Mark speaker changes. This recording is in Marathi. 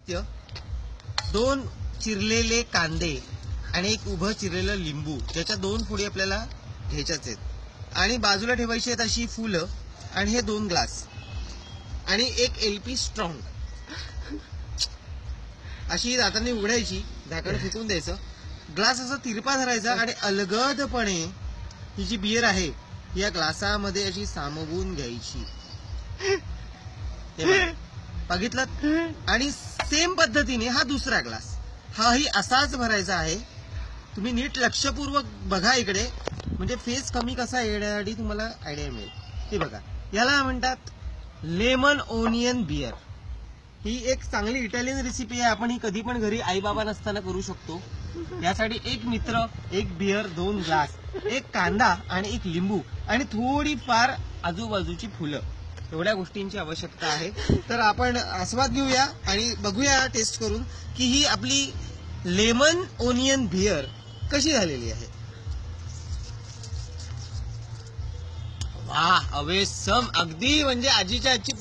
Speaker 1: साहित्य 2 चिरलेले कांदे आणि एक उभं चिरलेलं लिंबू, ज्याच्या 2 फोडी आपल्याला घ्यायच्याच आहेत आणि बाजूला ठेवायची आहेत अशी फुलं आणि हे 2 ग्लास आणि एक LP स्ट्रॉंग. अशी दातांनी उघडायची, झाकण फेकून द्यायचं, ग्लास असा तिरपा धरायचा आणि अलगदपणे ही जी बियर आहे या ग्लासामध्ये अशी सामावून घ्यायची. बघितलं? आणि सेम पद्धतीने हा दुसरा ग्लास हाही असाच भरायचा आहे. तुम्ही नीट लक्षपूर्वक बघा इकडे, म्हणजे फेस कमी कसा येण्यासाठी तुम्हाला आयडिया मिळेल. हे बघा, याला म्हणतात लेमन ओनियन बियर. ही एक चांगली इटालियन रेसिपी आहे. आपण ही कधी पण घरी आई बाबा नसताना करू शकतो. यासाठी एक मित्र, एक बियर, 2 ग्लास, एक कांदा आणि एक लिंबू आणि थोडी फार आजूबाजूची फुलं, एवढ्या गोष्टींची आवश्यकता आहे. तर आपण आस्वाद घेऊया आणि बघूया टेस्ट करून की ही आपली लेमन ओनियन बियर कशी झालेली आहे. वाह, अवेसम, अगदी म्हणजे आजीच्या आजची